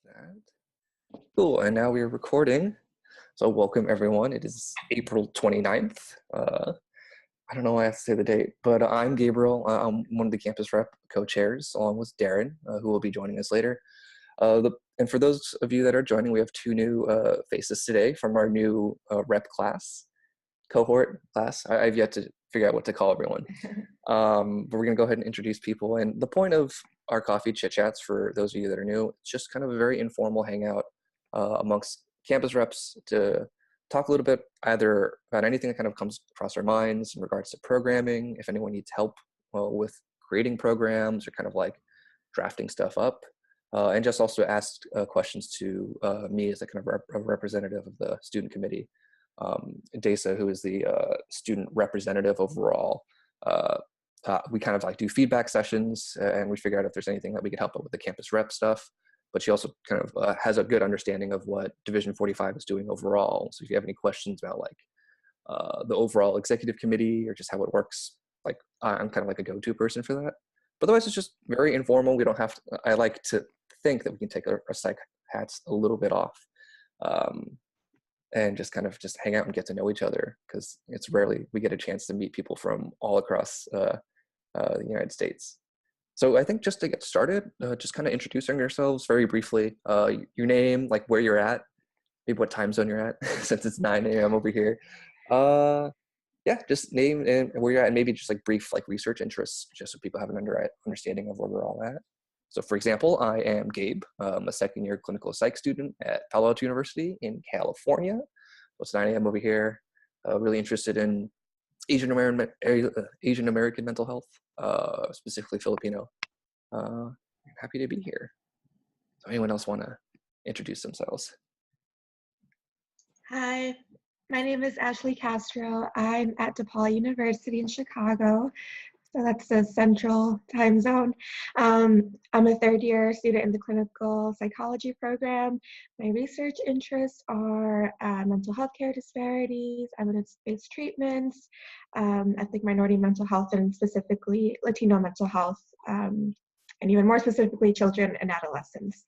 That. Cool, and now we're recording. So welcome everyone. It is April 29th. I don't know why I have to say the date, but I'm Gabriel. I'm one of the campus rep co-chairs along with Darren, who will be joining us later. And for those of you that are joining, we have two new faces today from our new rep class, cohort class. I've yet to figure out what to call everyone. But we're gonna go ahead and introduce people. And the point of our coffee chit chats, for those of you that are new, it's just kind of a very informal hangout amongst campus reps to talk a little bit either about anything that kind of comes across our minds in regards to programming, if anyone needs help with creating programs or kind of like drafting stuff up, and just also ask questions to me as a kind of a representative of the student committee. Desa, who is the student representative overall, we kind of like do feedback sessions and we figure out if there's anything that we could help out with the campus rep stuff. But she also kind of has a good understanding of what Division 45 is doing overall. So if you have any questions about like the overall executive committee or just how it works, like I'm kind of like a go-to person for that. But otherwise, it's just very informal. We don't have to, I like to think that we can take our psych hats a little bit off and just kind of just hang out and get to know each other, because it's rarely we get a chance to meet people from all across the United States. So I think just to get started, just kind of introducing yourselves very briefly, your name, like where you're at, maybe what time zone you're at, since it's 9 a.m. over here. Yeah, just name and where you're at, and maybe just like brief like research interests, just so people have an understanding of where we're all at. So for example, I am Gabe, a second-year clinical psych student at Palo Alto University in California. It's 9 a.m. over here. Really interested in Asian American mental health, specifically Filipino. I'm happy to be here. So anyone else want to introduce themselves? Hi, my name is Ashley Castro. I'm at DePaul University in Chicago. So that's the central time zone. I'm a third-year student in the clinical psychology program. My research interests are mental health care disparities, evidence-based treatments, ethnic minority mental health, and specifically Latino mental health, and even more specifically, children and adolescents.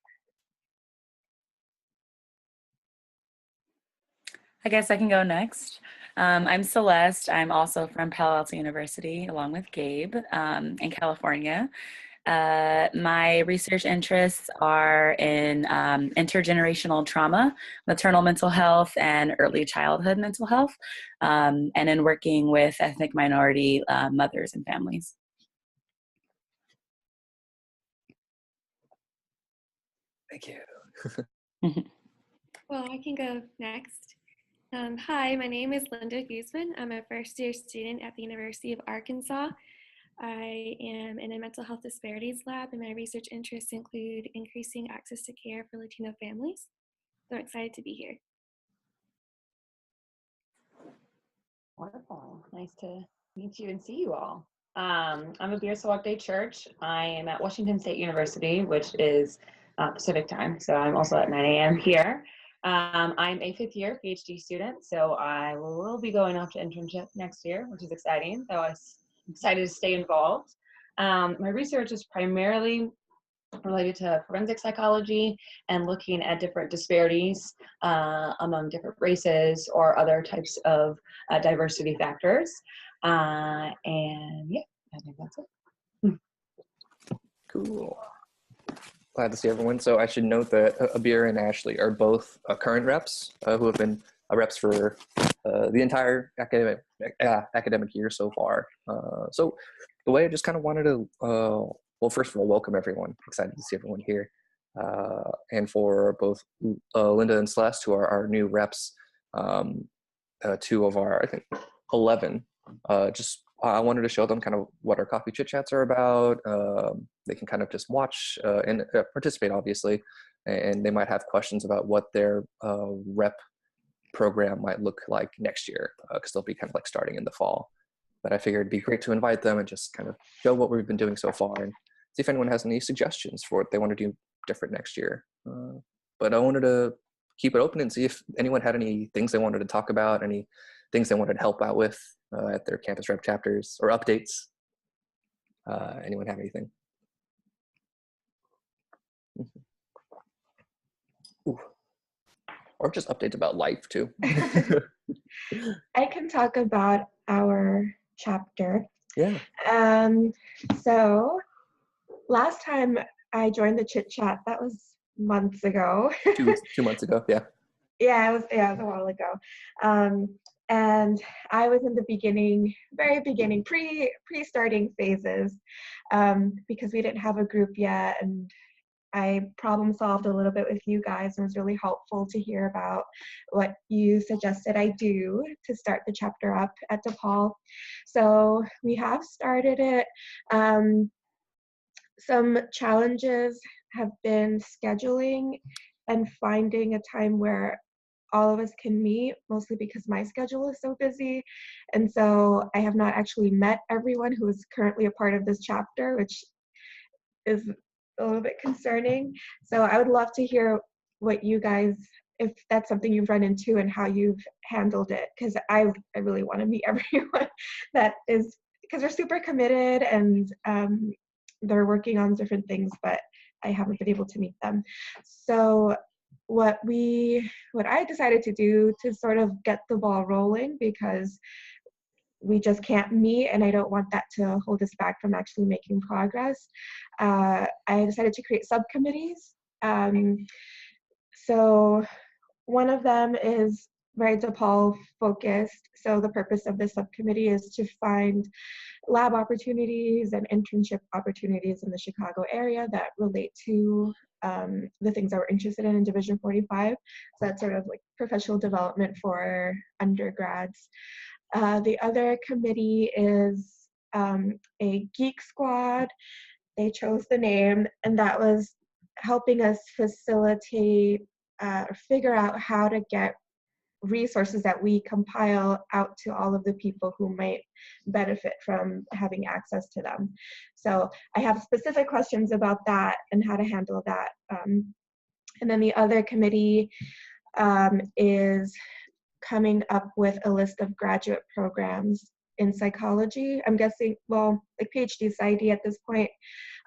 I guess I can go next. I'm Celeste. I'm also from Palo Alto University, along with Gabe, in California. My research interests are in intergenerational trauma, maternal mental health, and early childhood mental health, and in working with ethnic minority mothers and families. Thank you. Well, I can go next. Hi, my name is Linda Guzman. I'm a first-year student at the University of Arkansas. I am in a mental health disparities lab, and my research interests include increasing access to care for Latino families. So I'm excited to be here. Wonderful. Nice to meet you and see you all. I'm a Beer Sawakde Church. I am at Washington State University, which is Pacific time, so I'm also at 9 a.m. here. I'm a fifth-year PhD student, so I will be going off to internship next year, which is exciting, so I'm excited to stay involved. My research is primarily related to forensic psychology and looking at different disparities among different races or other types of diversity factors. And yeah, I think that's it. Cool. Glad to see everyone. So I should note that Abir and Ashley are both current reps who have been reps for the entire academic year so far. So the way I just kind of wanted to, well, first of all, welcome everyone. Excited to see everyone here. And for both Linda and Celeste, who are our new reps, two of our, I think, 11, I wanted to show them kind of what our coffee chit chats are about. They can kind of just watch and participate, obviously, and they might have questions about what their rep program might look like next year, because they'll be kind of like starting in the fall. But I figured it'd be great to invite them and just kind of show what we've been doing so far and see if anyone has any suggestions for what they want to do different next year. But I wanted to keep it open and see if anyone had any things they wanted to talk about, any things they wanted to help out with at their campus rep chapters or updates. Anyone have anything? or just updates about life too. I can talk about our chapter. Yeah. So last time I joined the chit chat, that was months ago. 2 months ago. Yeah. Yeah, it was a while ago. And I was in the beginning, very beginning, pre-starting phases, because we didn't have a group yet, and I problem solved a little bit with you guys, and it was really helpful to hear about what you suggested I do to start the chapter up at DePaul. So we have started it. Some challenges have been scheduling and finding a time where all of us can meet, mostly because my schedule is so busy. And so I have not actually met everyone who is currently a part of this chapter, which is a little bit concerning. So I would love to hear what you guys, if that's something you've run into and how you've handled it, because I really want to meet everyone that is, because they're super committed and they're working on different things, but I haven't been able to meet them. So what I decided to do to sort of get the ball rolling, because we just can't meet and I don't want that to hold us back from actually making progress, I decided to create subcommittees. So one of them is very DePaul focused. So the purpose of this subcommittee is to find lab opportunities and internship opportunities in the Chicago area that relate to the things that we're interested in Division 45. So that's sort of like professional development for undergrads. The other committee is a geek squad. They chose the name, and that was helping us facilitate, figure out how to get resources that we compile out to all of the people who might benefit from having access to them. So I have specific questions about that and how to handle that. And then the other committee is coming up with a list of graduate programs in psychology. I'm guessing, well, like PhD PsyD at this point,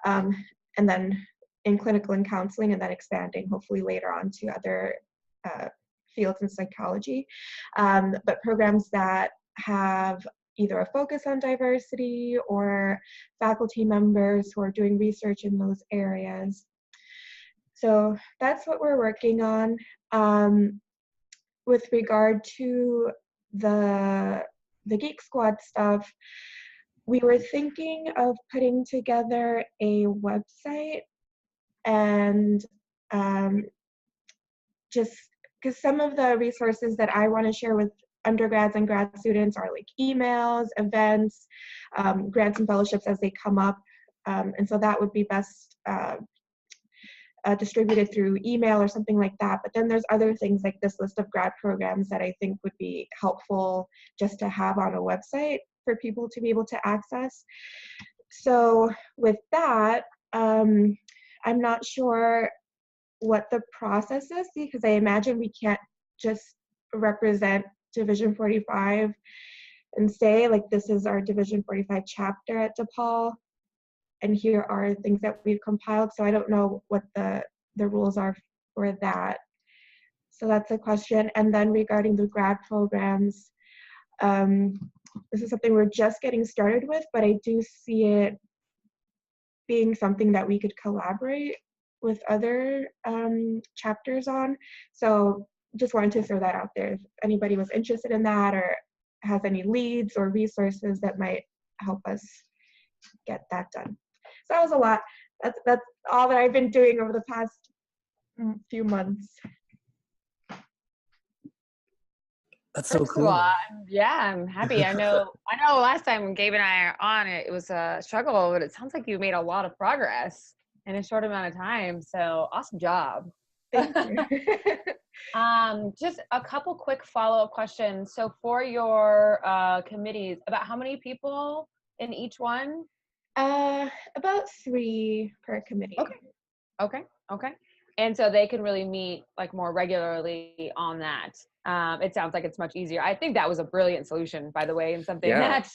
and then in clinical and counseling, and then expanding hopefully later on to other fields in psychology. But programs that have either a focus on diversity or faculty members who are doing research in those areas. So that's what we're working on. With regard to the Geek Squad stuff, we were thinking of putting together a website, and just because some of the resources that I want to share with undergrads and grad students are like emails, events, grants and fellowships as they come up. And so that would be best distributed through email or something like that. But then there's other things like this list of grad programs that I think would be helpful just to have on a website for people to be able to access. So with that, I'm not sure what the process is, because I imagine we can't just represent Division 45 and say like, this is our Division 45 chapter at DePaul, and here are things that we've compiled. So I don't know what the rules are for that. So that's a question. And then regarding the grad programs, this is something we're just getting started with, but I do see it being something that we could collaborate with other chapters on. So just wanted to throw that out there. If anybody was interested in that or has any leads or resources that might help us get that done. So that was a lot. That's all that I've been doing over the past few months. That's so First cool. of all, I'm happy. I know last time when Gabe and I are on it was a struggle, but it sounds like you made a lot of progress in a short amount of time. So awesome job. Thank you. Just a couple quick follow-up questions. So for your committees, about how many people in each one? About 3 per committee. Okay. And so they can really meet like more regularly on that. It sounds like it's much easier. I think that was a brilliant solution, by the way, and something that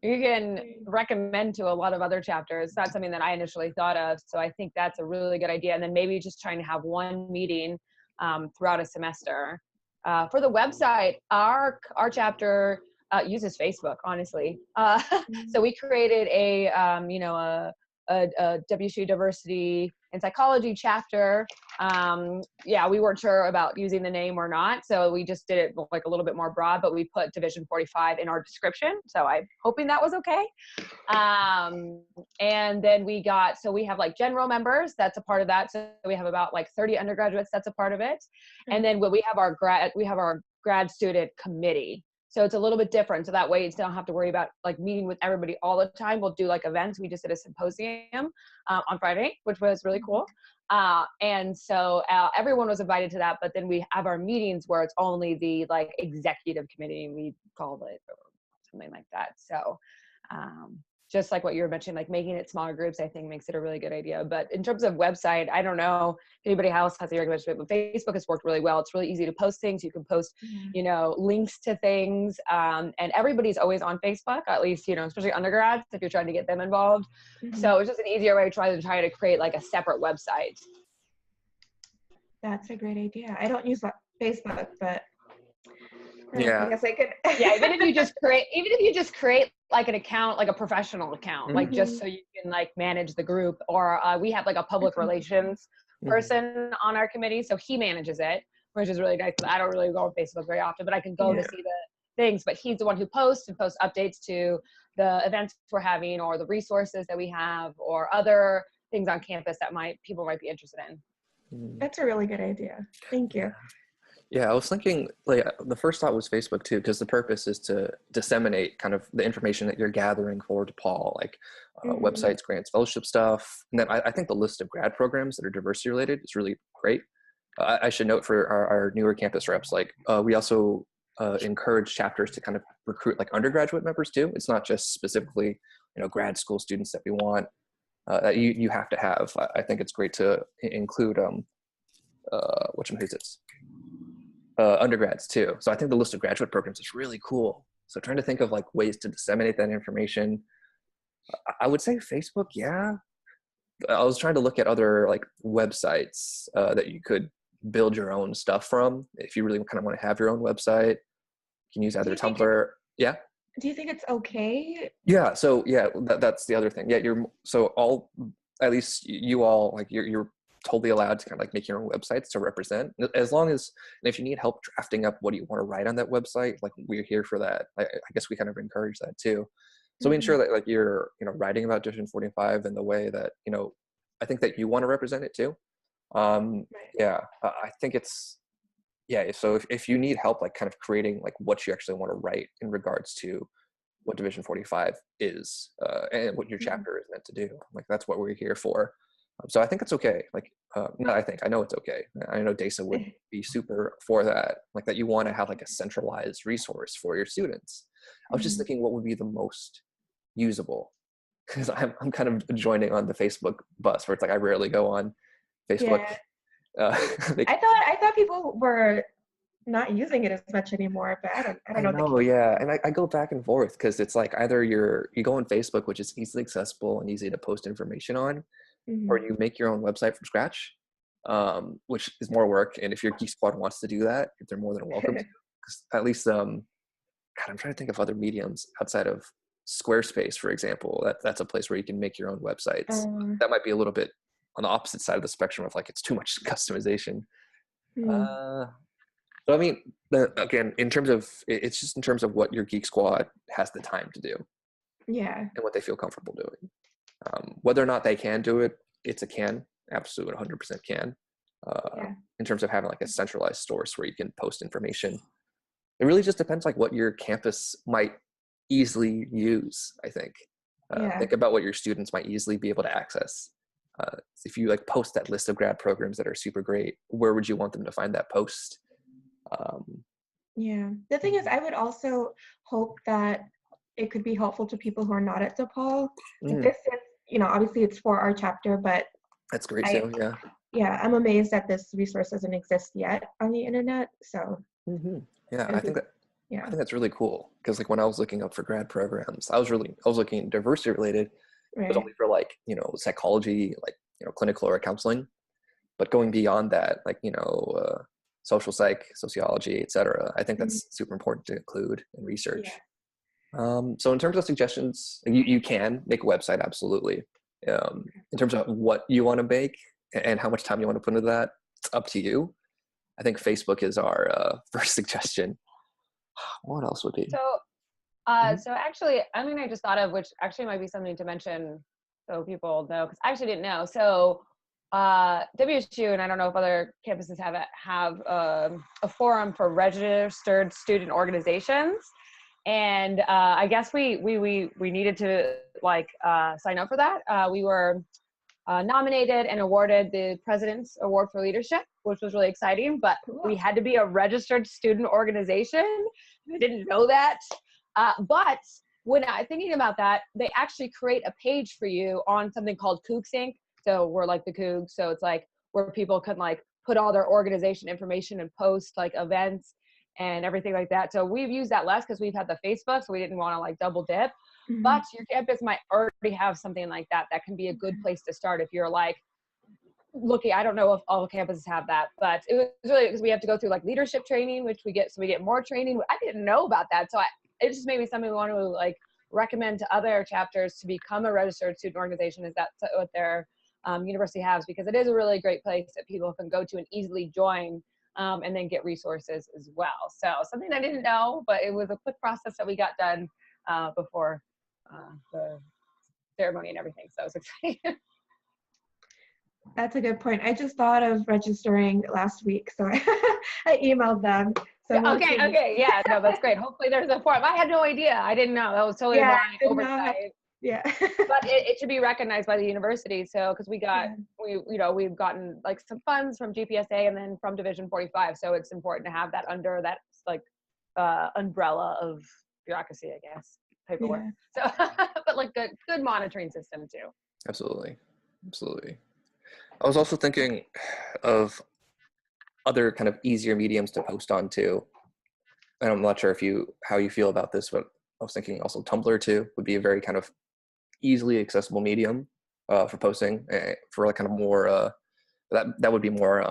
you can recommend to a lot of other chapters. It's not something that I initially thought of. So I think that's a really good idea. And then maybe just trying to have one meeting throughout a semester For the website, our chapter uses Facebook, honestly. So we created a WSU diversity and psychology chapter. Yeah, we weren't sure about using the name or not, so we just did it like a little bit more broad, but we put Division 45 in our description, so I'm hoping that was okay. And then we have like general members, that's a part of that, so we have about like 30 undergraduates, that's a part of it. And then we have our grad student committee. So it's a little bit different. So that way you don't have to worry about like meeting with everybody all the time. We'll do like events. We just did a symposium on Friday, which was really cool. And so everyone was invited to that, but then we have our meetings where it's only the like executive committee, we called it, or something like that. So just like what you were mentioning, like making it smaller groups, I think makes it a really good idea. But in terms of website, I don't know if anybody else has the recommendation, but Facebook has worked really well. It's really easy to post things. You can post, links to things. And everybody's always on Facebook, at least, especially undergrads, if you're trying to get them involved. So it's just an easier way to try to create like a separate website. That's a great idea. I don't use Facebook, but Yeah. I guess I could. Yeah, even if you just create like an account, like a professional account, like just so you can like manage the group. Or we have like a public relations person on our committee, so he manages it, which is really nice. I don't really go on Facebook very often, but I can go to see the things. But he's the one who posts updates to the events we're having, or the resources that we have, or other things on campus that people might be interested in. That's a really good idea. Thank you. Yeah, I was thinking, like, the first thought was Facebook too, because the purpose is to disseminate kind of the information that you're gathering for DePaul, like websites, grants, fellowship stuff. And then I think the list of grad programs that are diversity related is really great. I should note for our newer campus reps, like we also encourage chapters to kind of recruit like undergraduate members too. It's not just specifically, grad school students that we want, that you have to have. I think it's great to include undergrads too. So I think the list of graduate programs is really cool. So trying to think of like ways to disseminate that information. I would say Facebook, yeah. I was trying to look at other like websites that you could build your own stuff from. If you really kind of want to have your own website, you can use either Tumblr. Yeah. Do you think it's okay? Yeah. So yeah, that's the other thing. Yeah. At least you all, like you're totally allowed to kind of like make your own websites to represent, as long as, and if you need help drafting up what do you want to write on that website, like we're here for that. I guess we kind of encourage that too. So we ensure that like you're, writing about Division 45 in the way that, I think that you want to represent it too. Yeah, I think it's, yeah. So if you need help, like kind of creating like what you actually want to write in regards to what Division 45 is and what your chapter is meant to do, like that's what we're here for. So I think it's okay. Like, I know it's okay. I know Desa would be super for that. Like that you want to have like a centralized resource for your students. I was just thinking what would be the most usable, because I'm kind of joining on the Facebook bus where it's like I rarely go on Facebook. Yeah. I thought people were not using it as much anymore, but I don't know. Yeah, and I go back and forth because it's like either you go on Facebook, which is easily accessible and easy to post information on, or you make your own website from scratch, which is more work. And if your Geek Squad wants to do that, they're more than welcome to. At least, God, I'm trying to think of other mediums outside of Squarespace, for example. That's a place where you can make your own websites. That might be a little bit on the opposite side of the spectrum of like it's too much customization. So I mean, again, it's just in terms of what your Geek Squad has the time to do, and what they feel comfortable doing. Whether or not they can do it, it's a can, absolute 100% can. In terms of having like a centralized source where you can post information, it really just depends like what your campus might easily use. I think think about what your students might easily be able to access. If you like post that list of grad programs that are super great, where would you want them to find that post? The thing is, I would also hope that it could be helpful to people who are not at DePaul. Like this is, obviously it's for our chapter, but that's great too. I'm amazed that this resource doesn't exist yet on the internet. So I think that's really cool, because like when I was looking up for grad programs, I was looking diversity related, but only for like psychology, like clinical or counseling. But going beyond that, like social psych, sociology, etc. I think that's super important to include in research. So in terms of suggestions, you can make a website, absolutely. In terms of what you want to make and how much time you want to put into that, it's up to you. I think Facebook is our first suggestion. What else would be? So actually, I mean, I just thought of, which actually might be something to mention so people know, because I actually didn't know. So WSU, and I don't know if other campuses have it, have a forum for registered student organizations. And I guess we needed to like sign up for that. We were nominated and awarded the President's Award for Leadership, which was really exciting, but we had to be a registered student organization. I didn't know that. But when I'm thinking about that, they actually create a page for you on something called Cougs Inc. So we're like the Cougs. So it's like where people can like put all their organization information and post like events and everything like that. So we've used that less because we've had the Facebook, so we didn't want to like double dip. But your campus might already have something like that. That can be a good place to start if you're like looking. I don't know if all campuses have that, but it was really because we have to go through like leadership training, which we get, so we get more training. I didn't know about that, so it just made me something we want to like recommend to other chapters to become a registered student organization. Is that what their university has? Because it is a really great place that people can go to and easily join. And then get resources as well. So something I didn't know, but it was a quick process that we got done before the ceremony and everything. So it's exciting. That's a good point. I just thought of registering last week, so I emailed them. So Okay. Yeah, no, that's great. Hopefully there's a form. I had no idea. I didn't know. That was totally my oversight. Yeah. But it should be recognized by the university. So, because we've gotten like some funds from GPSA and then from Division 45. So it's important to have that under that like umbrella of bureaucracy, I guess, paperwork. So, but like good monitoring system too. Absolutely. I was also thinking of other kind of easier mediums to post on too. And I'm not sure how you feel about this, but I was thinking also Tumblr too would be a very kind of easily accessible medium for posting, for like kind of more that would be more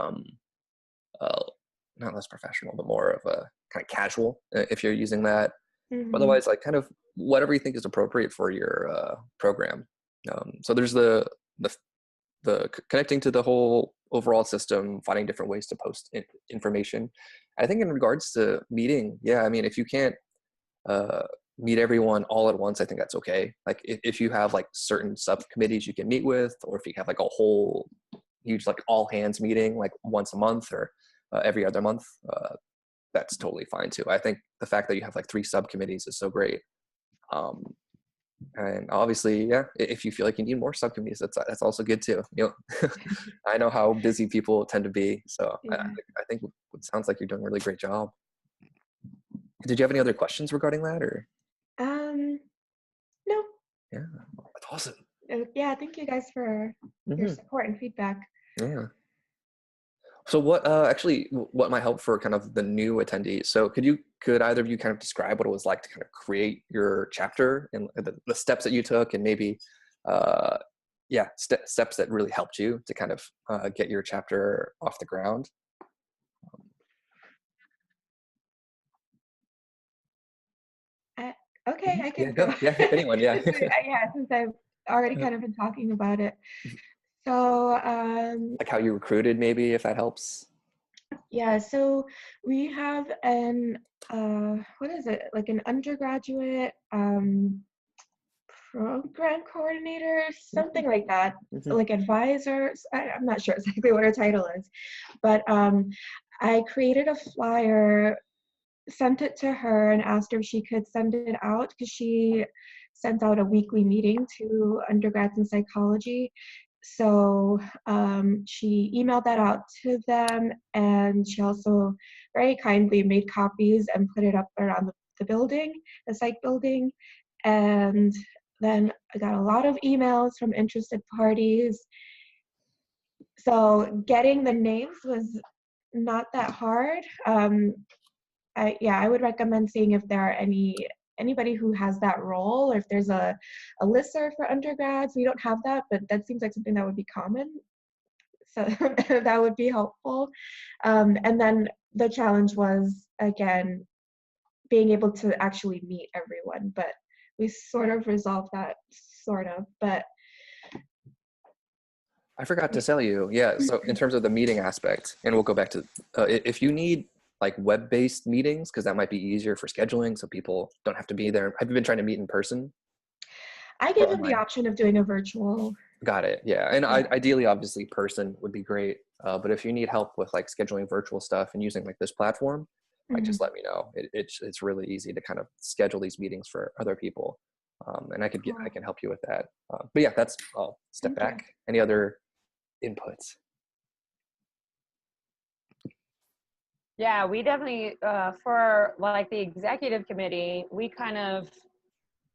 not less professional, but more of a kind of casual if you're using that. Otherwise, like kind of whatever you think is appropriate for your program. So there's the connecting to the whole overall system, finding different ways to post information. I think in regards to meeting, I mean, if you can't meet everyone all at once, I think that's okay. Like if you have like certain subcommittees you can meet with, or if you have like a whole huge like all hands meeting like once a month or every other month, that's totally fine too. I think the fact that you have like 3 subcommittees is so great. And obviously, if you feel like you need more subcommittees, that's also good too. You know, I know how busy people tend to be, so I think it sounds like you're doing a really great job. Did you have any other questions regarding that, or? No. Yeah, that's awesome. Yeah, thank you guys for your support and feedback. Yeah. So what might help for kind of the new attendees? So could either of you kind of describe what it was like to kind of create your chapter and the steps that you took, and maybe steps that really helped you to kind of get your chapter off the ground? Okay, I can go. Yeah, anyone, yeah. Since I've already kind of been talking about it. So like how you recruited, maybe, if that helps. Yeah, so we have an what is it, like an undergraduate program coordinator, something like that, like advisors. I'm not sure exactly what her title is, but I created a flyer, sent it to her, and asked her if she could send it out, because she sends out a weekly meeting to undergrads in psychology. So she emailed that out to them, and she also very kindly made copies and put it up around the building, the psych building. And then I got a lot of emails from interested parties. So getting the names was not that hard. I would recommend seeing if there are anybody who has that role, or if there's a listserv for undergrads. We don't have that, but that seems like something that would be common. So that would be helpful. And then the challenge was, again, being able to actually meet everyone, but we sort of resolved that, but I forgot to tell you, yeah, so in terms of the meeting aspect, and we'll go back to, if you need like web-based meetings, because that might be easier for scheduling, so people don't have to be there. Have you been trying to meet in person I or gave him the online? option of doing a virtual. Got it, yeah. And Yeah. ideally, obviously, person would be great. But if you need help with like scheduling virtual stuff and using like this platform, like just let me know. It's really easy to kind of schedule these meetings for other people. And I Cool. can help you with that. But yeah, I'll step Thank you. back. Any other inputs? Yeah, we definitely, for like the executive committee,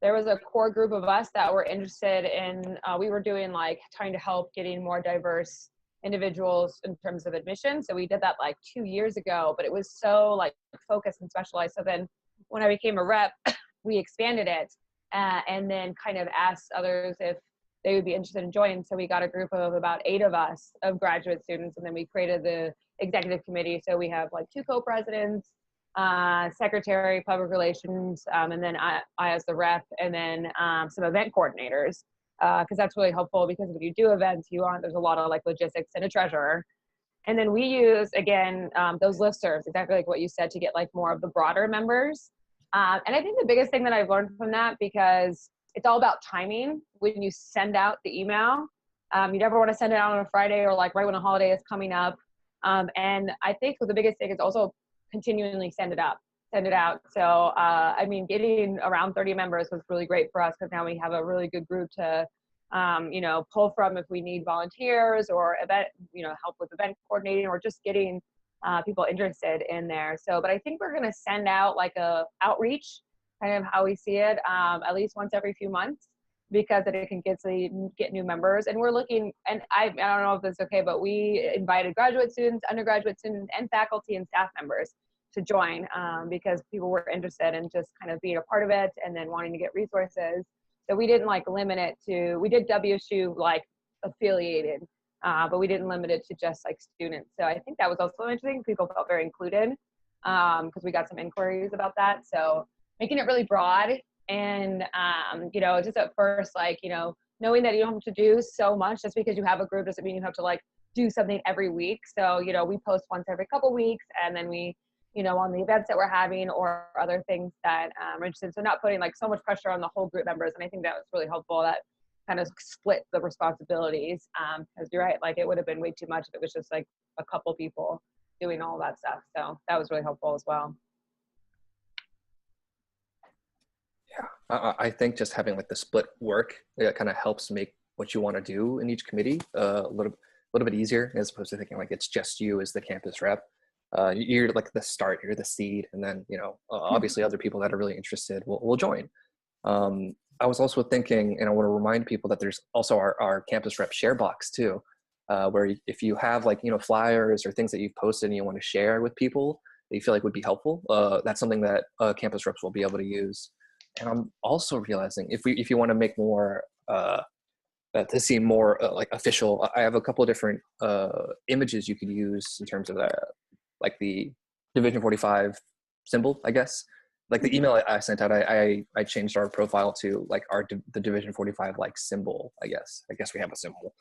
there was a core group of us that were interested in, we were doing like trying to help getting more diverse individuals in terms of admission. So we did that like 2 years ago, but it was so like focused and specialized. So then when I became a rep, we expanded it and then kind of asked others if they would be interested in joining. So we got a group of about 8 of us of graduate students, and then we created the executive committee. So we have like 2 co-presidents, secretary, public relations, and then I as the rep, and then some event coordinators, because that's really helpful, because if you do events, there's a lot of like logistics and a treasurer. And then we use, again, those listservs, exactly like what you said, to get like more of the broader members. And I think the biggest thing that I've learned from that, because it's all about timing when you send out the email. You never want to send it out on a Friday or like right when a holiday is coming up. And I think the biggest thing is also continually send it out. So, I mean, getting around 30 members was really great for us, because now we have a really good group to, pull from if we need volunteers or help with event coordinating, or just getting people interested in there. So, but I think we're going to send out like a outreach, kind of how we see it, at least once every few months, because it can get new members. And we're looking, and I don't know if it's okay, but we invited graduate students, undergraduate students, and faculty and staff members to join, because people were interested in just kind of being a part of it and then wanting to get resources. So we didn't like limit it to, we did WSU like affiliated, but we didn't limit it to just like students. So I think that was also interesting. People felt very included, because we got some inquiries about that. So making it really broad, and just at first, like, knowing that you don't have to do so much. Just because you have a group doesn't mean you have to like do something every week. So we post once every couple weeks, and then we on the events that we're having or other things that we're interested in. So not putting like so much pressure on the whole group members. And I think that was really helpful, that kind of split the responsibilities, because you're right, like it would have been way too much if it was just like a couple people doing all that stuff. So that was really helpful as well. I think just having like the split work, it kind of helps make what you want to do in each committee a little bit easier, as opposed to thinking like it's just you as the campus rep. You're like the start, you're the seed, and then obviously other people that are really interested will join. I was also thinking, and I want to remind people that there's also our campus rep share box too, where if you have like flyers or things that you've posted and you want to share with people that you feel like would be helpful, that's something that campus reps will be able to use. And I'm also realizing if you want to make more to seem more like official, I have a couple of different images you could use in terms of like the Division 45 symbol, I guess. Like the email I sent out, I changed our profile to like the Division 45 like symbol, I guess. I guess we have a symbol.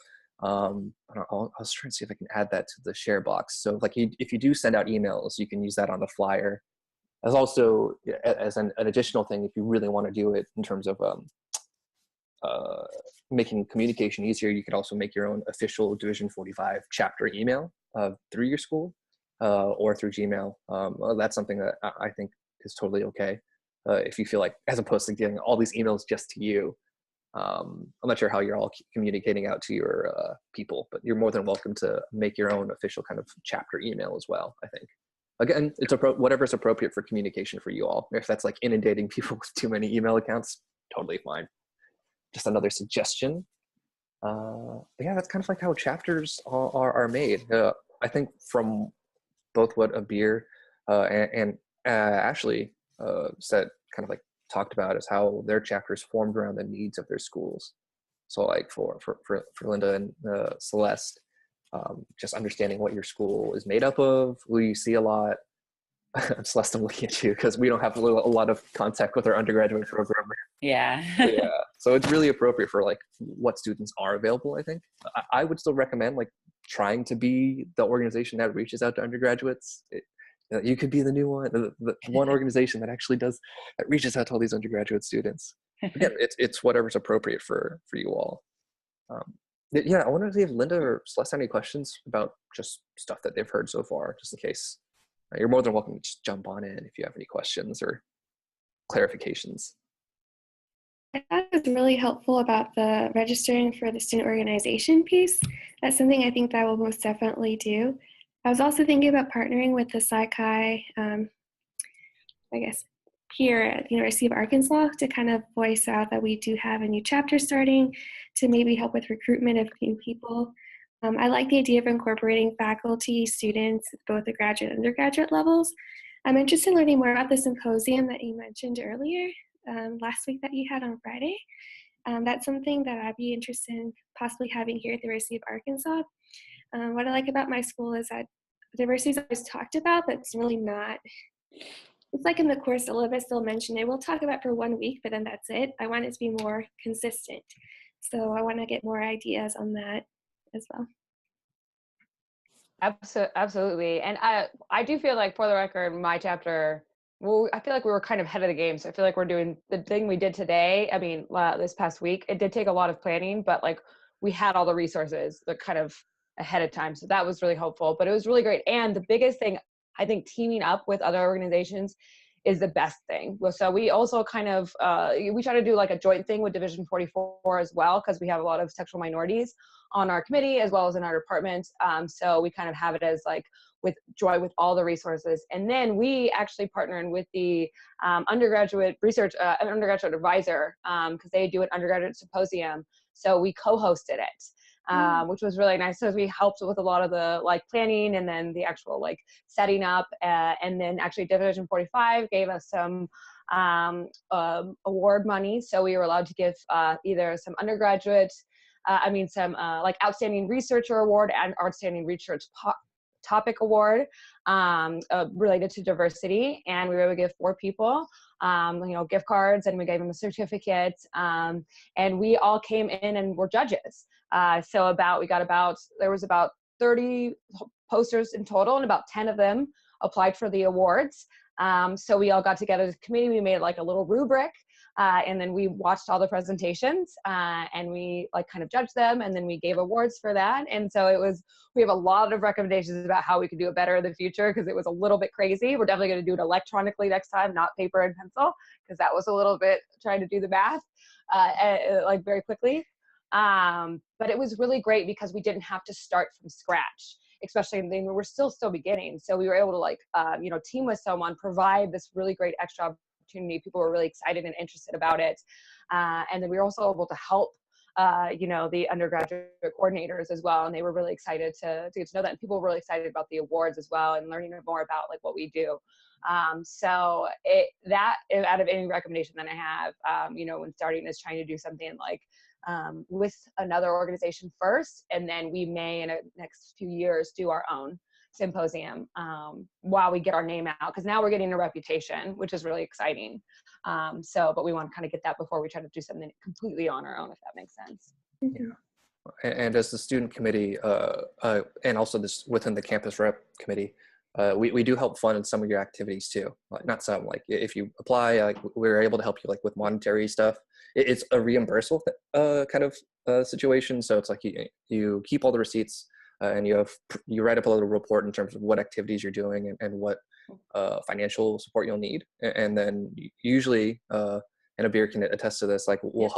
I'll try and see if I can add that to the share box. So like if you do send out emails, you can use that on the flyer. As also as an additional thing, if you really want to do it in terms of making communication easier, you could also make your own official Division 45 chapter email through your school or through Gmail. That's something that I think is totally okay. If you feel like, as opposed to getting all these emails just to you, I'm not sure how you're all communicating out to your people, but you're more than welcome to make your own official kind of chapter email as well, I think. Again, it's whatever's appropriate for communication for you all. If that's like inundating people with too many email accounts, totally fine. Just another suggestion. But yeah, that's kind of like how chapters are made. I think from both what Abir and Ashley said, kind of like talked about, is how their chapters formed around the needs of their schools. So like for Linda and Celeste, just understanding what your school is made up of, who you see a lot. Celeste, I'm looking at you because we don't have a lot of contact with our undergraduate program. Yeah. Yeah, so it's really appropriate for like what students are available. I think I would still recommend like trying to be the organization that reaches out to undergraduates. You could be the new one, the one organization that actually that reaches out to all these undergraduate students. Again, it's whatever's appropriate for you all. Yeah, I wonder if Linda or Celeste have any questions about just stuff that they've heard so far, just in case. You're more than welcome to just jump on in if you have any questions or clarifications. I thought it was really helpful about the registering for the student organization piece. That's something I think that I will most definitely do. I was also thinking about partnering with the Psi Chi, I guess, here at the University of Arkansas to kind of voice out that we do have a new chapter starting to maybe help with recruitment of new people. I like the idea of incorporating faculty, students, both the graduate and undergraduate levels. I'm interested in learning more about the symposium that you mentioned earlier last week that you had on Friday. That's something that I'd be interested in possibly having here at the University of Arkansas. What I like about my school is that diversity is always talked about, but it's really not. It's like in the course syllabus, they'll mention it. We'll talk about it for 1 week, but then that's it. I want it to be more consistent. So I want to get more ideas on that as well. Absolutely. And I do feel like, for the record, my chapter, well, I feel like we were kind of ahead of the game. So I feel like we're doing the thing we did today. I mean, this past week, it did take a lot of planning, but like we had all the resources that kind of ahead of time. So that was really helpful, but it was really great. And the biggest thing, I think, teaming up with other organizations is the best thing. So we also kind of, we try to do like a joint thing with Division 44 as well, because we have a lot of sexual minorities on our committee as well as in our department. So we kind of have it as like with joy with all the resources. And then we actually partnered with the undergraduate research, an undergraduate advisor, because they do an undergraduate symposium. So we co-hosted it. Which was really nice. So we helped with a lot of the like planning and then the actual like setting up. And then actually Division 45 gave us some award money. So we were allowed to give either some undergraduate, some like outstanding researcher award and outstanding research topic award related to diversity. And we were able to give 4 people, gift cards, and we gave them a certificate. And we all came in and were judges. There was about 30 posters in total, and about 10 of them applied for the awards. So we all got together as a committee. We made like a little rubric, and then we watched all the presentations, and we like kind of judged them, and then we gave awards for that. And so we have a lot of recommendations about how we could do it better in the future, because it was a little bit crazy. We're definitely going to do it electronically next time, not paper and pencil, because that was a little bit trying to do the math like very quickly. But it was really great because we didn't have to start from scratch, especially when we're still beginning. So we were able to team with someone, provide this really great extra opportunity. People were really excited and interested about it. And then we were also able to help, the undergraduate coordinators as well. And they were really excited to get to know that. And people were really excited about the awards as well and learning more about like what we do. So that out of any recommendation that I have, when starting is trying to do something like with another organization first, and then we may in the next few years do our own symposium while we get our name out, because now we're getting a reputation, which is really exciting. But we want to kind of get that before we try to do something completely on our own, if that makes sense. Yeah. And as the student committee, and also this within the campus rep committee, we do help fund some of your activities too. Like not some, like if you apply, like we're able to help you like with monetary stuff. It's a reimbursable kind of situation. So it's like you keep all the receipts, and you write up a little report in terms of what activities you're doing and what financial support you'll need. And then usually, and Abir can attest to this, like we'll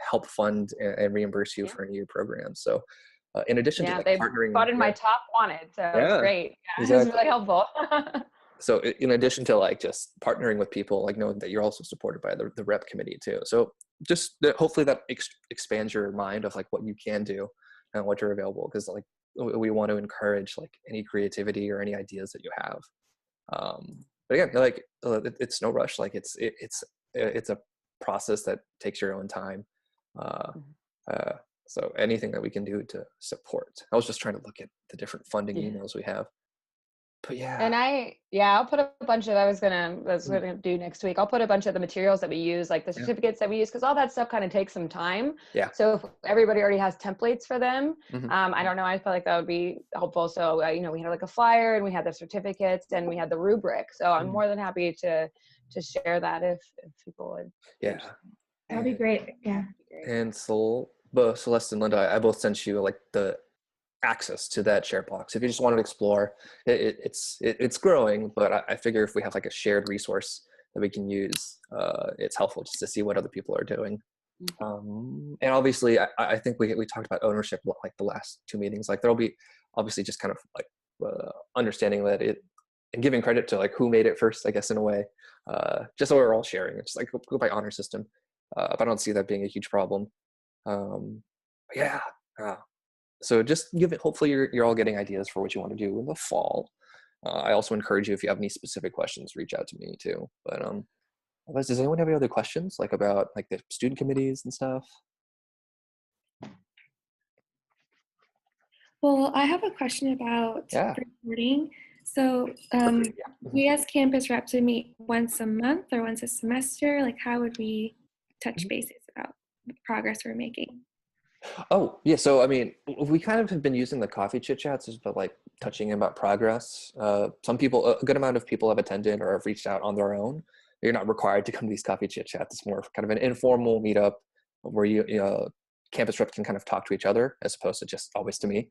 help fund and reimburse you for any of your programs. So in addition to like partnering, spotted my top wanted, so it's great. Yeah, exactly. It's really helpful. So in addition to like just partnering with people, like knowing that you're also supported by the rep committee too. So just hopefully that expands your mind of like what you can do and what you're available, because like we want to encourage like any creativity or any ideas that you have. But again, like it's no rush. Like it's a process that takes your own time. So anything that we can do to support. I was just trying to look at the different funding emails we have. But yeah. And I'll put a bunch of, I was gonna do next week. I'll put a bunch of the materials that we use, like the certificates that we use, because all that stuff kind of takes some time. Yeah. So if everybody already has templates for them, Mhm. I don't know, I feel like that would be helpful. So, we had like a flyer and we had the certificates and we had the rubric. So I'm more than happy to share that if people would. Yeah. That'd be great. Yeah. And Celeste and Linda, I both sent you like the access to that share box. If you just wanted to explore, it's growing, but I figure if we have like a shared resource that we can use, it's helpful just to see what other people are doing. And obviously, I think we talked about ownership like the last two meetings. Like there'll be obviously just kind of like understanding that and giving credit to like who made it first, I guess, in a way, just so we're all sharing. It's like go by honor system. But I don't see that being a huge problem. Yeah. So just hopefully you're all getting ideas for what you want to do in the fall. I also encourage you, if you have any specific questions, reach out to me too. But otherwise, does anyone have any other questions like about like the student committees and stuff? Well, I have a question about reporting. So we as campus reps would meet once a month or once a semester. Like how would we touch bases about the progress we're making? Oh, yeah. So, I mean, we kind of have been using the coffee chit chats as but like touching about progress. Some people, a good amount of people have attended or have reached out on their own. You're not required to come to these coffee chit chats. It's more of kind of an informal meetup where campus reps can kind of talk to each other as opposed to just always to me,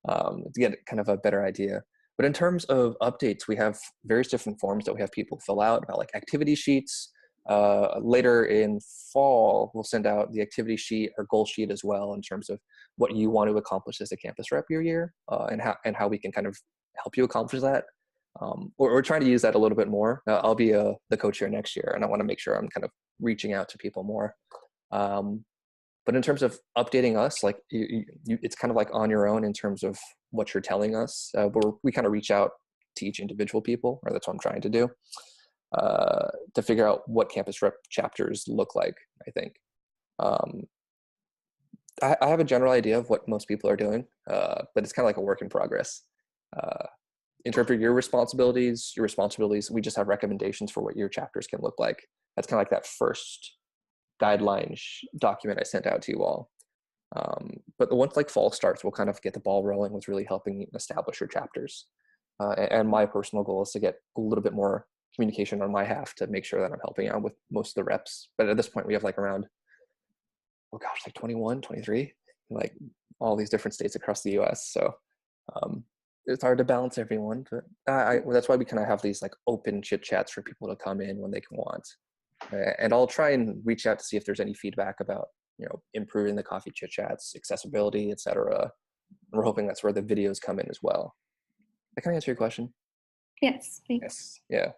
to get kind of a better idea. But in terms of updates, we have various different forms that we have people fill out about like activity sheets. Later in fall, we'll send out the activity sheet or goal sheet as well in terms of what you want to accomplish as a campus rep your year, and how we can kind of help you accomplish that. We're trying to use that a little bit more. I'll be the co-chair next year, and I want to make sure I'm kind of reaching out to people more. But in terms of updating us, like it's kind of like on your own in terms of what you're telling us. We kind of reach out to each individual people, or that's what I'm trying to do. To figure out what campus rep chapters look like, I think. I have a general idea of what most people are doing, but it's kind of like a work in progress. In terms of your responsibilities, we just have recommendations for what your chapters can look like. That's kind of like that first guideline document I sent out to you all. But once like fall starts, we'll kind of get the ball rolling with really helping establish your chapters. And my personal goal is to get a little bit more communication on my half to make sure that I'm helping out with most of the reps. But at this point, we have like around, like 21, 23, like all these different states across the US. So it's hard to balance everyone, but that's why we kind of have these like open chit chats for people to come in when they can want. And I'll try and reach out to see if there's any feedback about, improving the coffee chit chats, accessibility, etc. We're hoping that's where the videos come in as well. Can I answer your question? Yes, thanks. Yes. Yeah.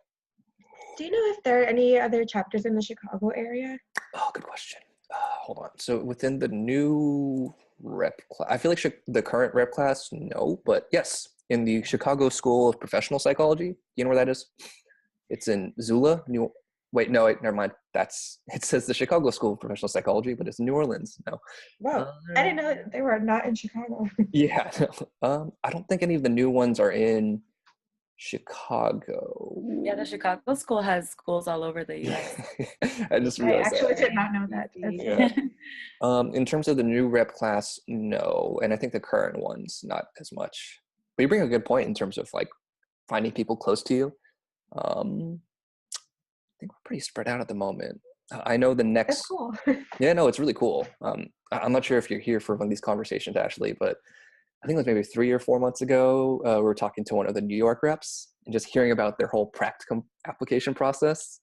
Do you know if there are any other chapters in the Chicago area? Oh, good question. Hold on. So within the new rep class, I feel like the current rep class, no, but yes, in the Chicago School of Professional Psychology, you know where that is? It's in Zula. Never mind. It says the Chicago School of Professional Psychology, but it's New Orleans. No. Wow. I didn't know they were not in Chicago. Yeah. I don't think any of the new ones are in Chicago. Yeah, the Chicago school has schools all over the US. I just realized I actually that. did not know that. Yeah. In terms of the new rep class, no. And I think the current ones, not as much. But you bring a good point in terms of like finding people close to you. I think we're pretty spread out at the moment. I know the next. That's cool. Yeah, no, it's really cool. I'm not sure if you're here for one of these conversations, Ashley, but I think it was maybe 3 or 4 months ago, we were talking to one of the New York reps and just hearing about their whole practicum application process.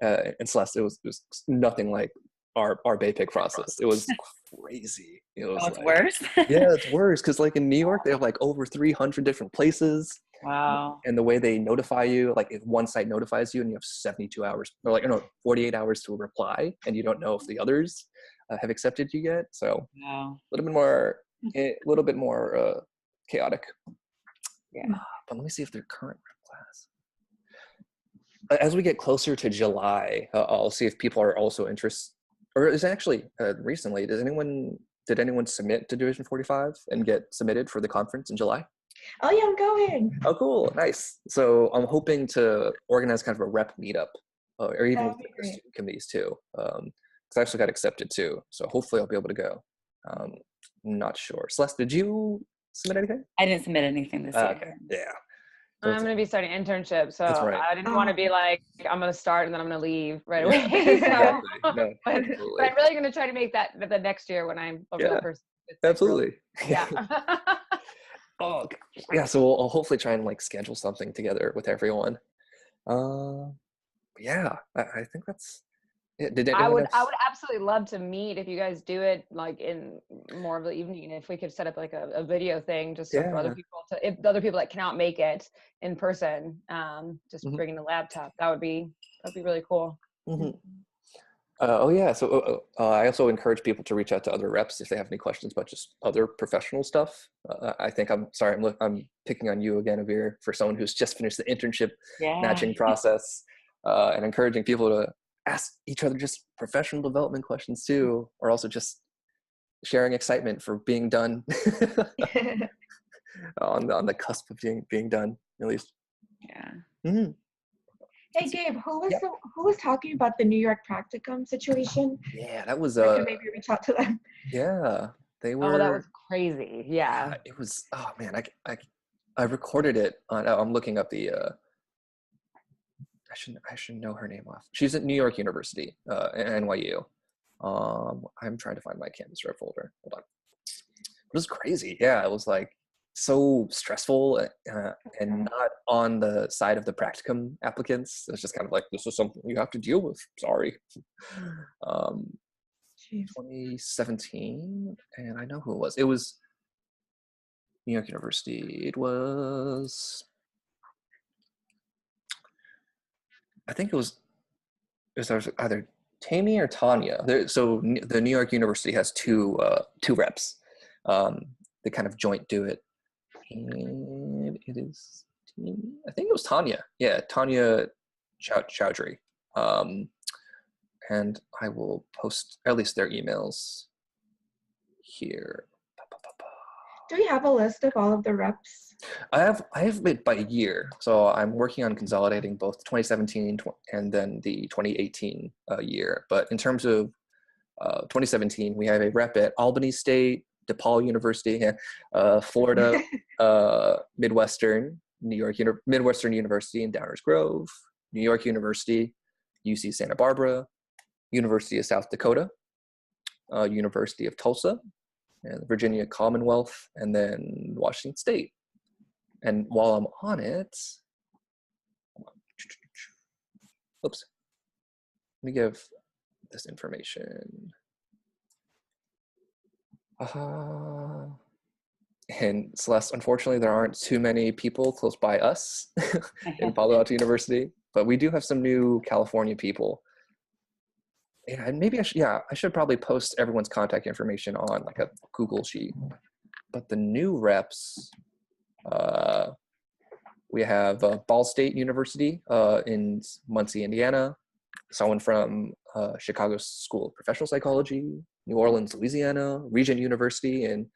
And Celeste, it was nothing like our BAPIC process. It was crazy. It's worse? Yeah, it's worse because like in New York, they have like over 300 different places. Wow. And the way they notify you, like if one site notifies you and you have 72 hours, or 48 hours to reply, and you don't know if the others have accepted you yet. So Wow. a little bit more chaotic. Yeah. But let me see if they're current rep class. As we get closer to July, I'll see if people are also interested. Or is actually recently, did anyone submit to Division 45 and get submitted for the conference in July? Oh yeah, I'm going. Oh, cool, nice. So I'm hoping to organize kind of a rep meetup, or even That with would be the great. student committees too, because I actually got accepted too. So hopefully I'll be able to go. Not sure. Celeste, did you submit anything? I didn't submit anything this year. Okay, yeah. I'm going to be starting an internship, so That's right. I didn't want to be like, I'm going to start and then I'm going to leave right Yeah, away. exactly. No, but absolutely. I'm really going to try to make that the next year when I'm a real Yeah, person. It's like absolutely. yeah. Oh, yeah. So I'll hopefully try and like schedule something together with everyone. Yeah, I think that's it. Did I anyone would else? absolutely love to meet if you guys do it like in more of the evening. If we could set up like a video thing just so for other Yeah. people if the other people that cannot make it in person, just Mhm. bringing the laptop, that'd be really cool. Mhm. Oh yeah. So I also encourage people to reach out to other reps if they have any questions about just other professional stuff. I think I'm sorry. I'm picking on you again, Avir, for someone who's just finished the internship Yeah. matching process, and encouraging people to ask each other just professional development questions too, or also just sharing excitement for being done on the cusp of being done at least. Yeah. Mm-hmm. Hey Gabe, Yeah. who was talking about the New York practicum situation? Yeah, that was I could maybe reach out to them. yeah, they Oh, that was were. crazy. Yeah. It was. Oh man, I recorded it on. I'm looking up the. I should know her name off. She's at New York University, NYU. I'm trying to find my campus rep folder. Hold on. It was crazy. Yeah, it was like so stressful and not on the side of the practicum applicants. It's just kind of like, this is something you have to deal with. Sorry. Jeez. 2017, and I know who it was. It was New York University. It was, I think it was either Tammy or Tanya. So the New York University has two reps. They kind of joint do it, and it is. I think it was Tanya. Yeah, Tanya Chowdhury. And I will post at least their emails here. Do we have a list of all of the reps? I have it by year, so I'm working on consolidating both 2017 and then the 2018 year. But in terms of 2017, we have a rep at Albany State, DePaul University, Florida, Midwestern University in Downers Grove, New York University, UC Santa Barbara, University of South Dakota, University of Tulsa, and Virginia Commonwealth, and then Washington State. And while I'm on it, oops, let me give this information. And Celeste, unfortunately, there aren't too many people close by us in Palo Alto University, but we do have some new California people. Yeah, and maybe I should probably post everyone's contact information on like a Google sheet. But the new reps, we have Ball State University in Muncie, Indiana, someone from Chicago School of Professional Psychology, New Orleans, Louisiana, Regent University in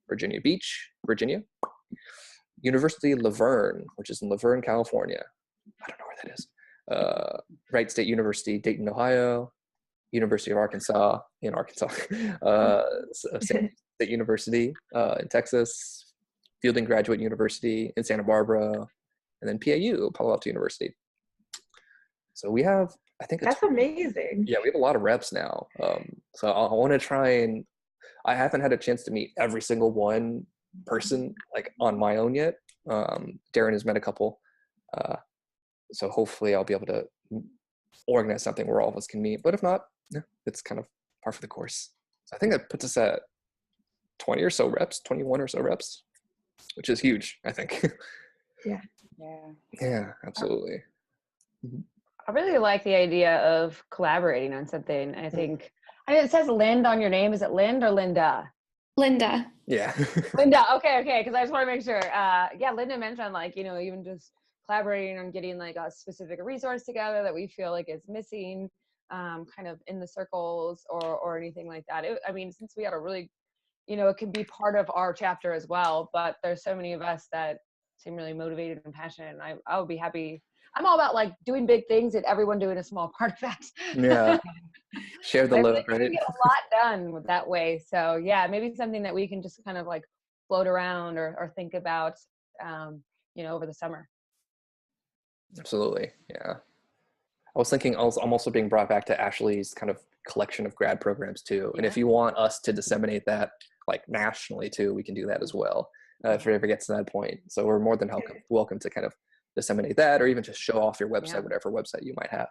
Virginia Beach, Virginia, University of Laverne, which is in Laverne, California. I don't know where that is. Wright State University, Dayton, Ohio, University of Arkansas in Arkansas, State University in Texas, Fielding Graduate University in Santa Barbara, and then PAU, Palo Alto University. So we have, I think That's amazing. Yeah, we have a lot of reps now. So I want to try and, I haven't had a chance to meet every single one person like on my own yet. Darren has met a couple. So hopefully I'll be able to organize something where all of us can meet. But if not, yeah, it's kind of par for the course. So I think that puts us at 20 or so reps, 21 or so reps, which is huge, I think. Yeah. Yeah, absolutely. I really like the idea of collaborating on something. I think it says Lind on your name. Is it Lind or Linda? Linda. Yeah. Linda. Okay. Because I just want to make sure. Yeah, Linda mentioned like, even just collaborating on getting like a specific resource together that we feel like is missing, kind of in the circles or anything like that. I mean, since we had a really it can be part of our chapter as well, but there's so many of us that seem really motivated and passionate, and I would be happy. I'm all about like doing big things and everyone doing a small part of that. Yeah. Share the I load, think we right? can get a lot done with that way. So yeah, maybe something that we can just kind of like float around or think about, over the summer. Absolutely. Yeah. I was thinking I'm also being brought back to Ashley's kind of collection of grad programs too. And if you want us to disseminate that like nationally too, we can do that as well if it ever gets to that point. So we're more than welcome to kind of disseminate that, or even just show off your website, whatever website you might have.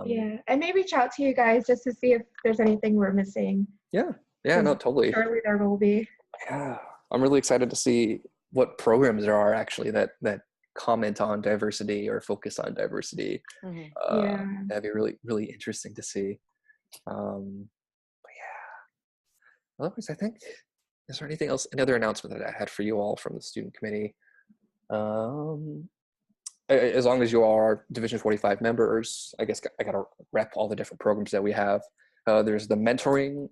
Yeah, and maybe reach out to you guys just to see if there's anything we're missing. Yeah, no, totally. Surely there will be. Yeah, I'm really excited to see what programs there are actually that comment on diversity or focus on diversity. That'd be really, really interesting to see. But yeah, otherwise, I think, is there anything else, any other announcement that I had for you all from the student committee? As long as you are Division 45 members, I guess I gotta rep all the different programs that we have. There's the mentoring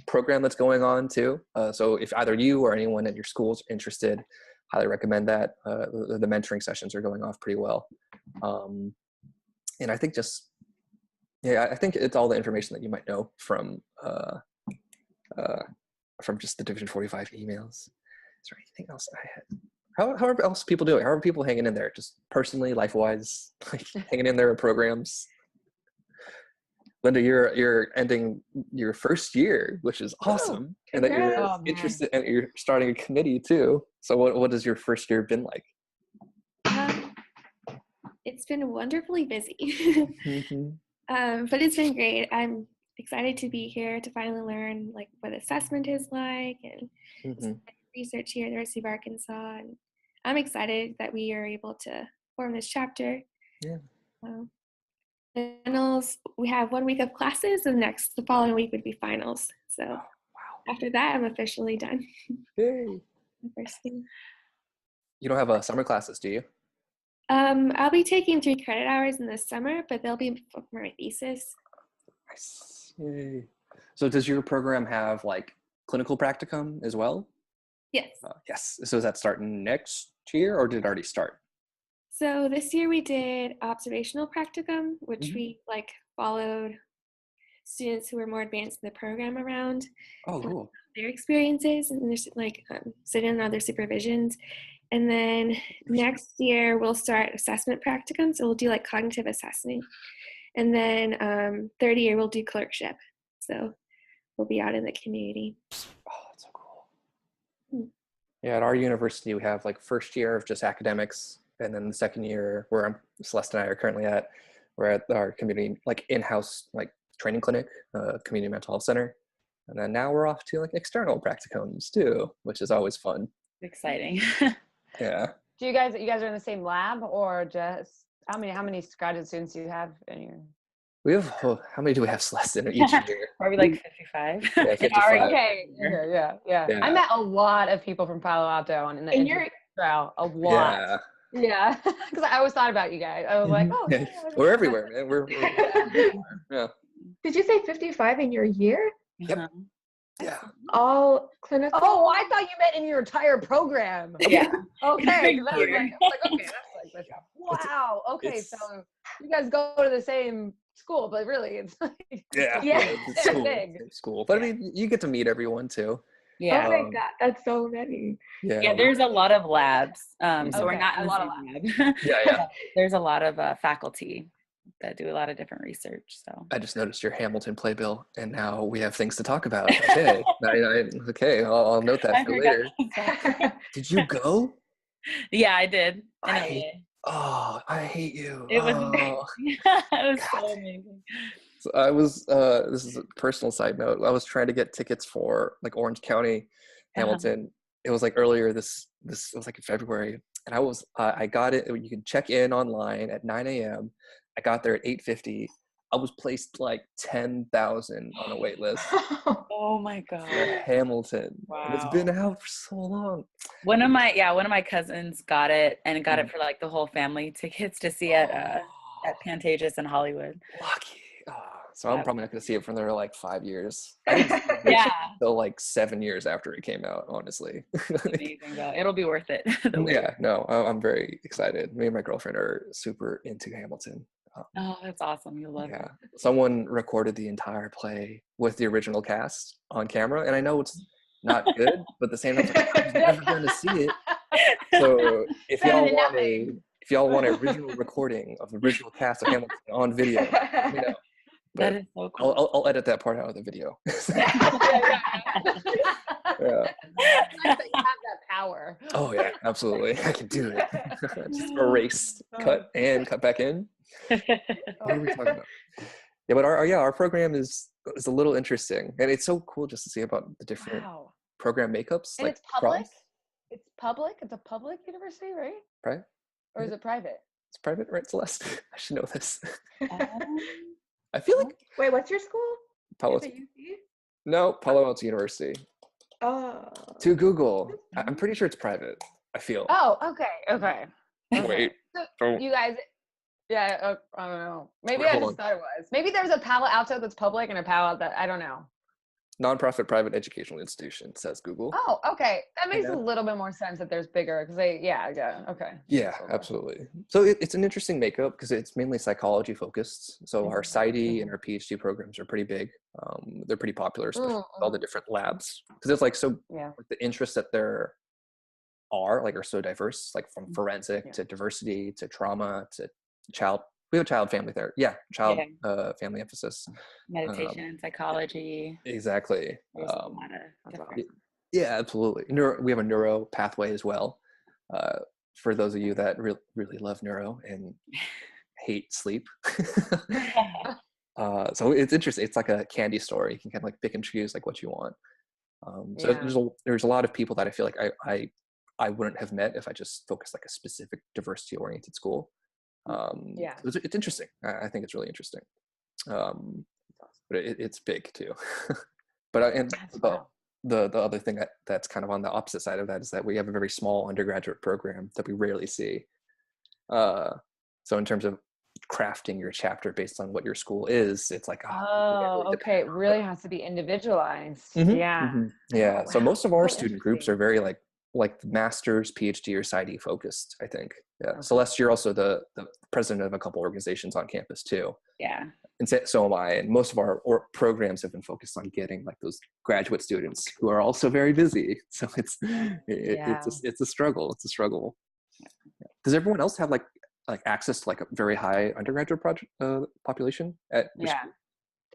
program that's going on too. So if either you or anyone at your school is interested, highly recommend that. The mentoring sessions are going off pretty well. And I think I think it's all the information that you might know from just the Division 45 emails. Is there anything else I had? How are else people doing? How are people hanging in there? Just personally, life-wise, like hanging in there in programs? Linda, you're ending your first year, which is awesome, and that you're interested, and you're starting a committee too. So, what has your first year been like? It's been wonderfully busy, but it's been great. I'm excited to be here to finally learn like what assessment is like and research here at the University of Arkansas. And I'm excited that we are able to form this chapter. Yeah. Finals, we have 1 week of classes, and the following week would be finals. So after that, I'm officially done. Yay. First thing. You don't have summer classes, do you? I'll be taking 3 credit hours in the summer, but they'll be for my thesis. Nice. Yay. So does your program have like clinical practicum as well? Yes. Yes. So is that starting next year, or did it already start? So this year we did observational practicum, which we like followed students who were more advanced in the program around. Oh, cool. Their experiences, and there's like sitting in other supervisions. And then next year we'll start assessment practicum. So we'll do like cognitive assessment. And then third year we'll do clerkship. So we'll be out in the community. Oh, that's so cool. Yeah, at our university we have like first year of just academics, and then the second year where Celeste and I are currently at, we're at our community like in-house like training clinic, community mental health center. And then now we're off to like external practicums too, which is always fun. Exciting. Yeah. Do you guys are in the same lab, or just how many graduate students do you have in your? We have, how many do we have, Celeste, in each year? Probably like 55. Yeah, 55. Okay. Yeah. I met a lot of people from Palo Alto in the trial. A lot. Yeah. Because I always thought about you guys. I was like, oh, we're everywhere, man. We're yeah. Did you say 55 in your year? Yep. Yeah. All clinical? Oh, I thought you meant in your entire program. Yeah. Okay. Okay, that's like, wow. Okay, so you guys go to the same school, but really it's like it's school. But I mean, you get to meet everyone too. Yeah. Oh my God, that's so many. Yeah, there's a lot of labs. So we're not in the same lab. Yeah. There's a lot of faculty that do a lot of different research. So I just noticed your Hamilton playbill, and now we have things to talk about. Okay. Okay, I'll note that for later. Did you go? Yeah, I did. I hate you. It was amazing. It was so amazing. So I was, this is a personal side note, I was trying to get tickets for like Orange County, Hamilton. It was like earlier it was like in February, and I got it, you can check in online at 9 a.m. I got there at 8:50. I was placed like 10,000 on a wait list. Oh my God. For Hamilton. Wow. And it's been out for so long. One of my cousins got it, and got it for like the whole family tickets to see at Pantages in Hollywood. Lucky. So I'm probably not going to see it for another like 5 years. I didn't see it Yeah. until like 7 years after it came out, honestly. Amazing though. It'll be worth it. Yeah, no, I'm very excited. Me and my girlfriend are super into Hamilton. Oh, that's awesome. You'll love Yeah, it. someone recorded the entire play with the original cast on camera, and I know it's not good, but at the same time, it's like, I'm never going to see it. So if Better y'all than want nothing. an original recording of the original cast of Hamilton on video, let me know. That But is so cool. I'll edit that part out of the video. Yeah. Yeah. It's nice that you have that power. Oh yeah, absolutely. I can do it. Just erase, cut, and cut back in. What are we talking about? Yeah, but our program is a little interesting, and it's so cool just to see about the different Wow. program makeups. And like it's public? proms. It's public? It's a public university, right? Right? Or is it private? It's private, right, Celeste? I should know this. Um, I feel like Wait, what's your school? Palo. Is it UC? No, Palo Alto University. Oh. To Google, I'm pretty sure it's private. I feel. Oh, okay. Wait. So Oh. you guys, yeah, I don't know. Maybe Wait, I hold just on. thought it was. Maybe there's a Palo Alto that's public and a Palo Alto I don't know. Nonprofit private educational institution, says Google. Oh, okay. That makes Yeah. a little bit more sense that there's bigger because okay. Yeah, absolutely. So it's an interesting makeup because it's mainly psychology focused. So our PsyD and our PhD programs are pretty big. They're pretty popular, especially with all the different labs. Because it's like so Yeah. like, the interests that there are so diverse, like from forensic to diversity to trauma to child. We have a child family there. Yeah, child family emphasis. meditation, psychology. Exactly. There's a lot of different. Yeah, absolutely. We have a neuro pathway as well. For those of you that really love neuro and hate sleep. So it's interesting. It's like a candy store. You can kind of like pick and choose like what you want. So there's a lot of people that I feel like I wouldn't have met if I just focused like a specific diversity oriented school. It's interesting. I think it's really interesting. But it's big too. But the other thing that's kind of on the opposite side of that is that we have a very small undergraduate program that we rarely see. So in terms of crafting your chapter based on what your school is, it's like okay, it really has to be individualized. Mm-hmm. Yeah. Mm-hmm. Yeah. Oh, So wow. most of our So student groups are very like master's, PhD, or PsyD focused, I think. Yeah. Okay. Celeste, you're also the president of a couple organizations on campus too. Yeah. And so am I. And most of our programs have been focused on getting like those graduate students who are also very busy. So it's a struggle. It's a struggle. Does everyone else have like access to like a very high undergraduate population at your school?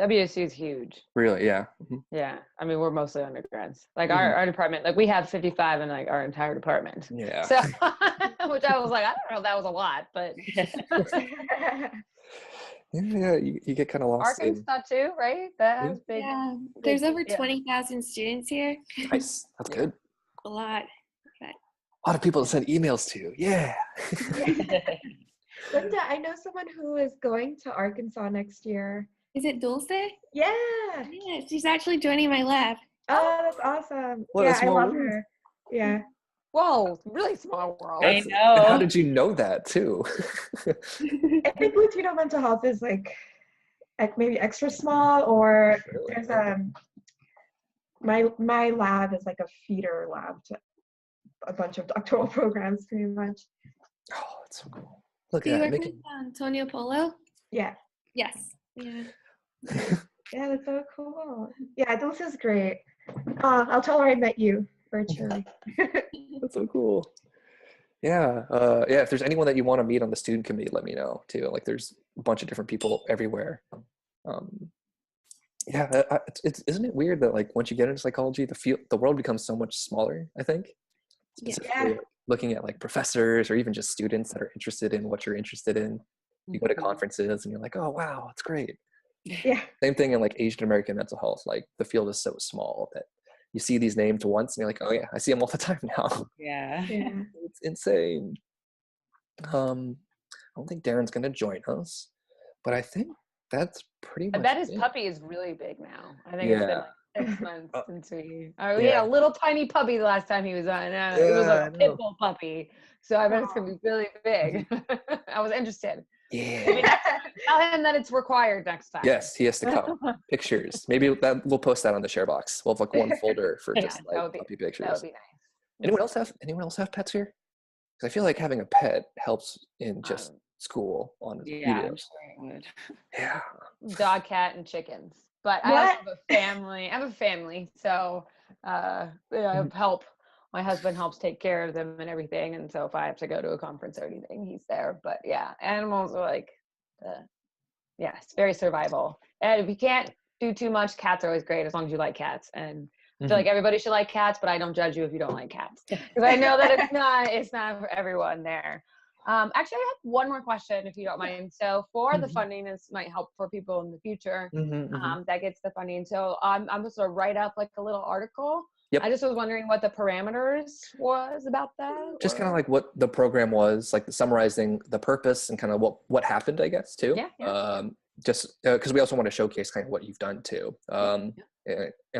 WSU is huge. Really? Yeah. Mm-hmm. Yeah. I mean, we're mostly undergrads. Like our department, like we have 55 in like our entire department. Yeah. So, which I was like, I don't know if that was a lot, but. Yeah, you get kind of lost. Arkansas too, right? That has big. Yeah, there's over 20,000 students here. Nice. That's good. A lot. A lot of people to send emails to. Yeah. Linda, I know someone who is going to Arkansas next year. Is it Dulce? Yeah. Yeah, she's actually joining my lab. Oh, that's awesome. What a small I love world. her. Yeah. Whoa, really small world. I know. How did you know that too? I think Latino mental health is like maybe extra small, or there's my lab is like a feeder lab to a bunch of doctoral programs, pretty much. Oh, that's so cool. Look Do you at work that. with Antonio Polo? Yeah. Yes. Yeah. Yeah, that's so cool. Yeah, Dulce is great. I'll tell her I met you virtually. That's so cool. Yeah. If there's anyone that you want to meet on the student committee, let me know too. Like there's a bunch of different people everywhere. Isn't it weird that like once you get into psychology, the world becomes so much smaller, I think. Specifically like, looking at like professors or even just students that are interested in what you're interested in. You go to conferences and you're like, oh wow, it's great. Yeah. Same thing in like Asian American mental health. Like the field is so small that you see these names once and you're like, oh yeah, I see them all the time now. Yeah. It's insane. I don't think Darren's gonna join us, but I think that's pretty much I bet his it. puppy is really big now. I think it's been like 6 months since we had a little tiny puppy the last time he was on. It was like a pit bull puppy. So I bet it's gonna be really big. I was interested. Yeah. Tell him that it's required next time. Yes, he has to come. Pictures. Maybe that we'll post that on the share box. We'll have like one folder for Yeah, just that like would be, puppy that pictures. would be nice. Anyone else have pets here? Because I feel like having a pet helps in just school on Yeah, I'm videos. sure it would. Yeah. Dog, cat, and chickens. But I What? also have a family. I have a family, so I have help. My husband helps take care of them and everything, and so if I have to go to a conference or anything, he's there. But yeah, animals are like, it's very survival. And if you can't do too much, cats are always great as long as you like cats. And I feel like everybody should like cats, but I don't judge you if you don't like cats, because I know that it's not for everyone there. Actually, I have one more question, if you don't mind. So for the funding, this might help for people in the future that gets the funding. So I'm supposed to write up like a little article. Yep. I just was wondering what the parameters was about that. Just kind of like what the program was, like summarizing the purpose and kind of what happened, I guess, too. Yeah. Just because we also want to showcase kind of what you've done too. And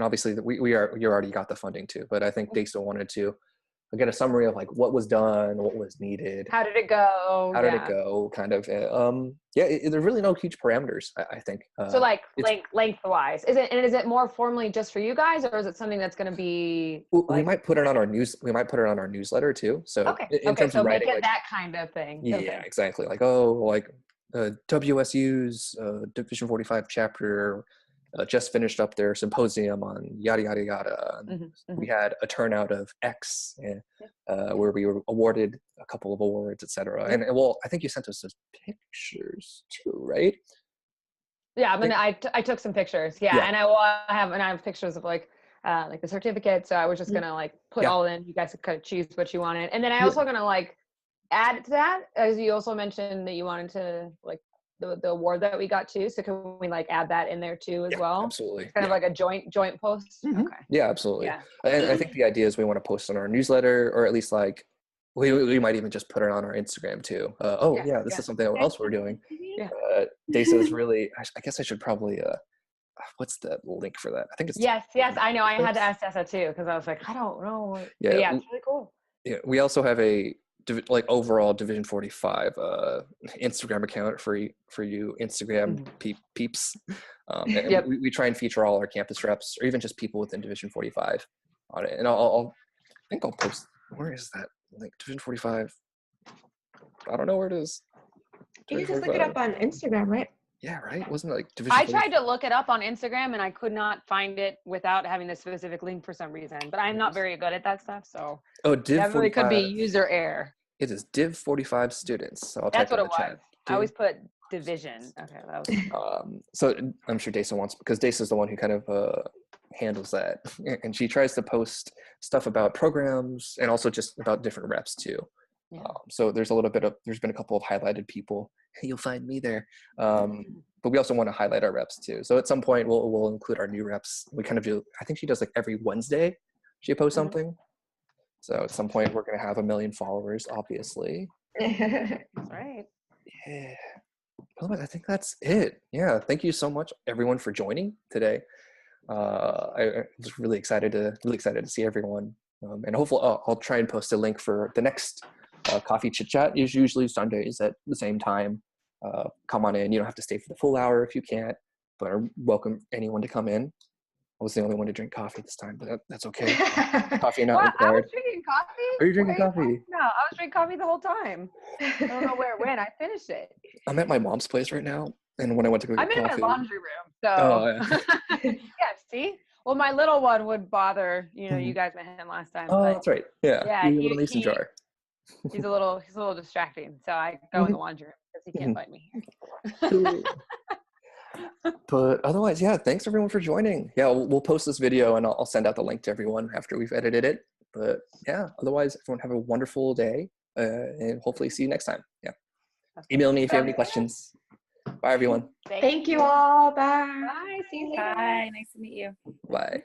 obviously you already got the funding too, but I think Desa wanted to get a summary of like what was done, what was needed. How did it go? How did it go? Kind of. There's really no huge parameters, I think. So like lengthwise, is it more formally just for you guys, or is it something that's going to be? We might put it on our newsletter too. So Okay. in terms So of writing, make it like, that kind of thing. yeah, Okay. exactly. Like WSU's Division 45 chapter just finished up their symposium on yada yada yada. We had a turnout of X, where we were awarded a couple of awards, etc. And well, I think you sent us those pictures too, right? Yeah, I took some pictures. Yeah, and I have pictures of like the certificate. So I was just gonna like put all in. You guys could kind of choose what you wanted, and then I also gonna like add to that, as you also mentioned that you wanted to like the award that we got too. So can we like add that in there too as well? Absolutely. Kind of like a joint post. Okay. Yeah, absolutely. Yeah. And I think the idea is we want to post on our newsletter, or at least like we might even just put it on our Instagram too. This is something else we're doing. Yeah. Desa is really. I guess I should probably. What's the link for that? I think it's. Yes, I know. I had to ask Desa too because I was like, I don't know. Yeah, it's really cool. Yeah, we also have a overall Division 45 Instagram account for you Instagram peeps. We try and feature all our campus reps, or even just people within Division 45 on it. And I think I'll post. Where is that link? Division 45. I don't know where it is. You can just look it up on Instagram, right? Yeah, right. Wasn't it like Division? I tried to look it up on Instagram and I could not find it without having the specific link for some reason. But I'm not very good at that stuff, so Div that really 45 could be user error. It is Div 45 students. So I'll That's type what in it the was. chat. I always put division. Okay, that was. So I'm sure Desa wants, because Desa is the one who kind of handles that, and she tries to post stuff about programs and also just about different reps too. Yeah. So there's been a couple of highlighted people. You'll find me there. But we also want to highlight our reps too. So at some point we'll include our new reps. We kind of do. I think she does like every Wednesday. She posts something. So at some point we're gonna have 1 million followers, obviously. That's right. Yeah. Well, I think that's it. Yeah. Thank you so much, everyone, for joining today. I'm just really excited to see everyone. And hopefully I'll try and post a link for the next coffee chit chat. Is usually Sundays at the same time. Come on in. You don't have to stay for the full hour if you can't, but I welcome anyone to come in. I was the only one to drink coffee this time, but that's okay. Coffee not required. I was drinking coffee. Are you drinking coffee? No, I was drinking coffee the whole time. I don't know where it went. I finished it. I'm at my mom's place right now, and when I went to go get coffee, I'm in my laundry room. So yeah, see. Well, my little one would bother. You guys met him last time. Oh, that's right. Yeah. Yeah. Little mason jar. He's a little distracting. So I go in the laundry room because he can't find me. But otherwise, yeah, thanks everyone for joining. Yeah, we'll post this video and I'll send out the link to everyone after we've edited it. But yeah, otherwise, everyone have a wonderful day and hopefully see you next time. Yeah. Email me if you have any questions. Bye, everyone. Thank you all. Bye. Bye. See you later. Bye. Nice to meet you. Bye.